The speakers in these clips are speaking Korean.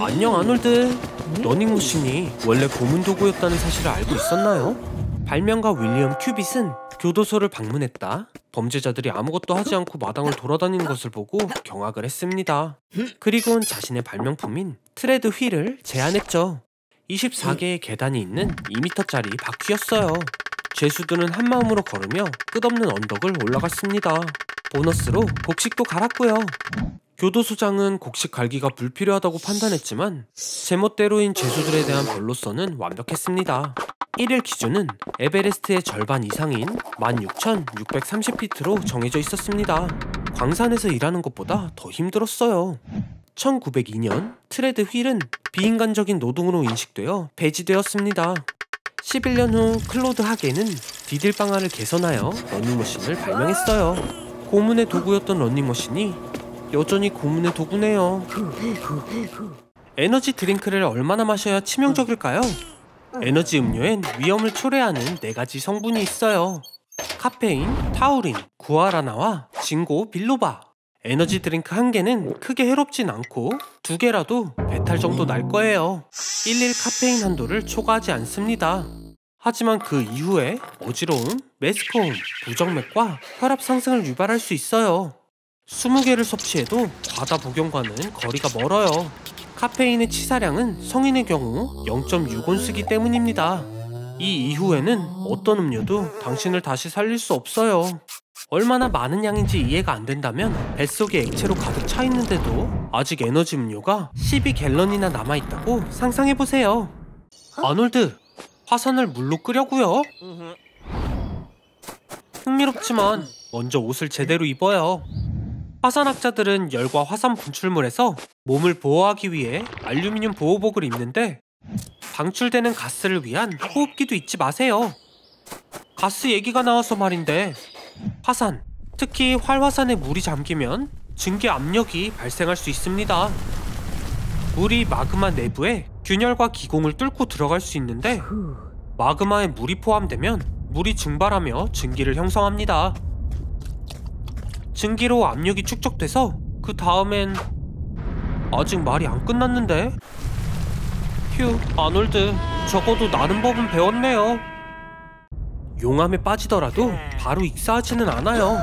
안녕 아놀드. 러닝머신이 원래 고문 도구였다는 사실을 알고 있었나요? 발명가 윌리엄 큐빗은 교도소를 방문했다. 범죄자들이 아무것도 하지 않고 마당을 돌아다니는 것을 보고 경악을 했습니다. 그리고는 자신의 발명품인 트레드 휠을 제안했죠. 24개의 계단이 있는 2m짜리 바퀴였어요. 죄수들은 한마음으로 걸으며 끝없는 언덕을 올라갔습니다. 보너스로 곡식도 갈았고요. 교도소장은 곡식 갈기가 불필요하다고 판단했지만 제멋대로인 죄수들에 대한 변로서는 완벽했습니다. 1일 기준은 에베레스트의 절반 이상인 16,630피트로 정해져 있었습니다. 광산에서 일하는 것보다 더 힘들었어요. 1902년 트레드 휠은 비인간적인 노동으로 인식되어 폐지되었습니다. 11년 후 클로드 하게는 디딜방아를 개선하여 러닝머신을 발명했어요. 고문의 도구였던 러닝머신이 여전히 고문의 도구네요. 에너지 드링크를 얼마나 마셔야 치명적일까요? 에너지 음료엔 위험을 초래하는 4가지 성분이 있어요. 카페인, 타우린, 구아라나와 징고 빌로바. 에너지 드링크 1개는 크게 해롭진 않고 2개라도 배탈 정도 날 거예요. 일일 카페인 한도를 초과하지 않습니다. 하지만 그 이후에 어지러움, 메스포음, 부정맥과 혈압 상승을 유발할 수 있어요. 20개를 섭취해도 과다 복용과는 거리가 멀어요. 카페인의 치사량은 성인의 경우 0.6온스이기 때문입니다. 이 이후에는 어떤 음료도 당신을 다시 살릴 수 없어요. 얼마나 많은 양인지 이해가 안 된다면 뱃속에 액체로 가득 차 있는데도 아직 에너지 음료가 12갤런이나 남아있다고 상상해보세요. 아놀드, 화산을 물로 끄려고요? 흥미롭지만 먼저 옷을 제대로 입어요. 화산학자들은 열과 화산 분출물에서 몸을 보호하기 위해 알루미늄 보호복을 입는데 방출되는 가스를 위한 호흡기도 잊지 마세요. 가스 얘기가 나와서 말인데 화산, 특히 활화산에 물이 잠기면 증기 압력이 발생할 수 있습니다. 물이 마그마 내부에 균열과 기공을 뚫고 들어갈 수 있는데 마그마에 물이 포함되면 물이 증발하며 증기를 형성합니다. 증기로 압력이 축적돼서 그 다음엔 아직 말이 안 끝났는데? 휴, 아놀드, 적어도 나는 법은 배웠네요. 용암에 빠지더라도 바로 익사하지는 않아요.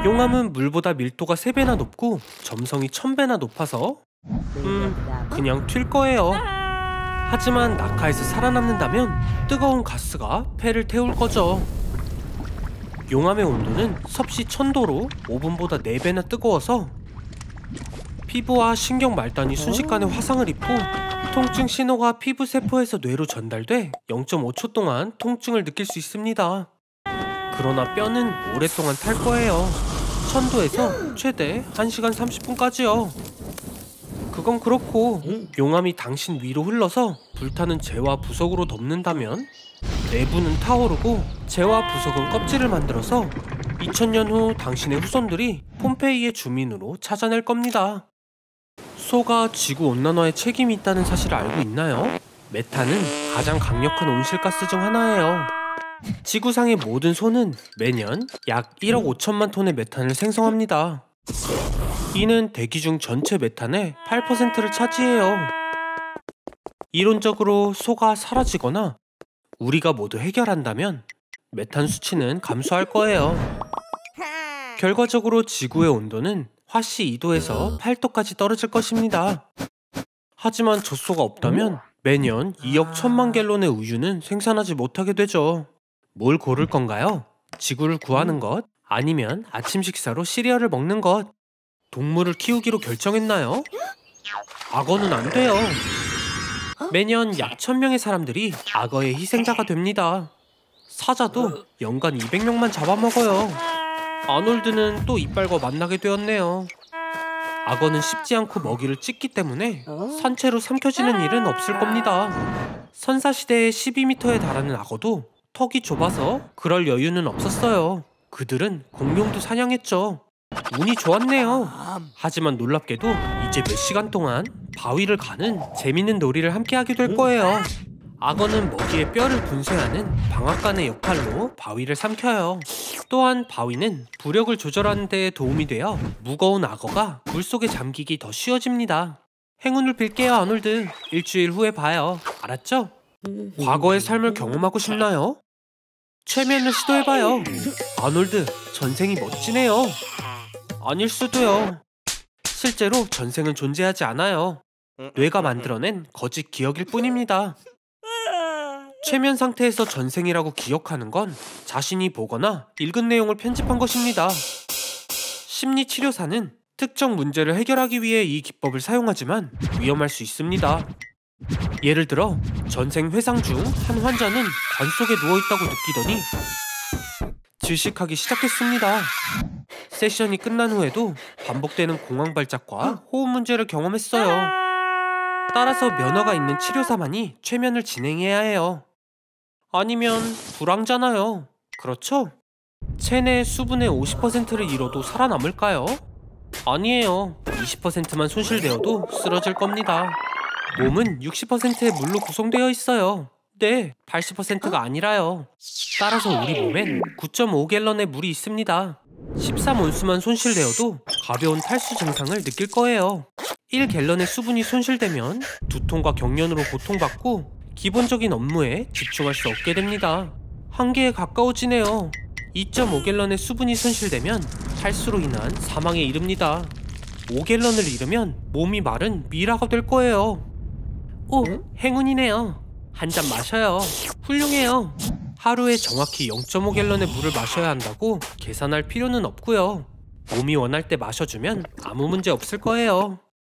용암은 물보다 밀도가 3배나 높고 점성이 1000배나 높아서 그냥 튈 거예요. 하지만 낙하에서 살아남는다면 뜨거운 가스가 폐를 태울 거죠. 용암의 온도는 섭씨 1000도로 오븐보다 4배나 뜨거워서 피부와 신경 말단이 순식간에 화상을 입고 통증 신호가 피부 세포에서 뇌로 전달돼 0.5초 동안 통증을 느낄 수 있습니다. 그러나 뼈는 오랫동안 탈 거예요. 1000도에서 최대 1시간 30분까지요. 그건 그렇고 용암이 당신 위로 흘러서 불타는 재와 부석으로 덮는다면 내부는 타오르고 재와 부석은 껍질을 만들어서 2000년 후 당신의 후손들이 폼페이의 주민으로 찾아낼 겁니다. 소가 지구온난화에 책임이 있다는 사실을 알고 있나요? 메탄은 가장 강력한 온실가스 중 하나예요. 지구상의 모든 소는 매년 약 1억 5천만 톤의 메탄을 생성합니다. 이는 대기 중 전체 메탄의 8%를 차지해요. 이론적으로 소가 사라지거나 우리가 모두 해결한다면 메탄 수치는 감소할 거예요. 결과적으로 지구의 온도는 화씨 2도에서 8도까지 떨어질 것입니다. 하지만 젖소가 없다면 매년 2억 1000만 갤론의 우유는 생산하지 못하게 되죠. 뭘 고를 건가요? 지구를 구하는 것? 아니면 아침 식사로 시리얼을 먹는 것? 동물을 키우기로 결정했나요? 악어는 안 돼요. 매년 약 1000명의 사람들이 악어의 희생자가 됩니다. 사자도 연간 200명만 잡아먹어요. 아놀드는 또 이빨과 만나게 되었네요. 악어는 씹지 않고 먹이를 찢기 때문에 산채로 삼켜지는 일은 없을 겁니다. 선사시대의 12m에 달하는 악어도 턱이 좁아서 그럴 여유는 없었어요. 그들은 공룡도 사냥했죠. 운이 좋았네요. 하지만 놀랍게도 이제 몇 시간 동안 바위를 가는 재밌는 놀이를 함께 하게 될 거예요. 악어는 먹이의 뼈를 분쇄하는 방앗간의 역할로 바위를 삼켜요. 또한 바위는 부력을 조절하는 데 도움이 되어 무거운 악어가 물속에 잠기기 더 쉬워집니다. 행운을 빌게요, 아놀드. 일주일 후에 봐요. 알았죠? 과거의 삶을 경험하고 싶나요? 최면을 시도해봐요. 아놀드, 전생이 멋지네요. 아닐 수도요. 실제로 전생은 존재하지 않아요. 뇌가 만들어낸 거짓 기억일 뿐입니다. 최면 상태에서 전생이라고 기억하는 건 자신이 보거나 읽은 내용을 편집한 것입니다. 심리치료사는 특정 문제를 해결하기 위해 이 기법을 사용하지만 위험할 수 있습니다. 예를 들어 전생 회상 중 한 환자는 관 속에 누워있다고 느끼더니 질식하기 시작했습니다. 세션이 끝난 후에도 반복되는 공황 발작과 호흡 문제를 경험했어요. 따라서 면허가 있는 치료사만이 최면을 진행해야 해요. 아니면 불황잖아요. 그렇죠? 체내의 수분의 50%를 잃어도 살아남을까요? 아니에요. 20%만 손실되어도 쓰러질 겁니다. 몸은 60%의 물로 구성되어 있어요. 네, 80%가 아니라요. 따라서 우리 몸엔 9.5갤런의 물이 있습니다. 13온수만 손실되어도 가벼운 탈수 증상을 느낄 거예요. 1갤런의 수분이 손실되면 두통과 경련으로 고통받고 기본적인 업무에 집중할 수 없게 됩니다. 한계에 가까워지네요. 2.5갤런의 수분이 손실되면 탈수로 인한 사망에 이릅니다. 5갤런을 잃으면 몸이 마른 미라가 될 거예요. 오, 행운이네요. 한 잔 마셔요. 훌륭해요. 하루에 정확히 0.5갤런의 물을 마셔야 한다고 계산할 필요는 없고요. 몸이 원할 때 마셔주면 아무 문제 없을 거예요.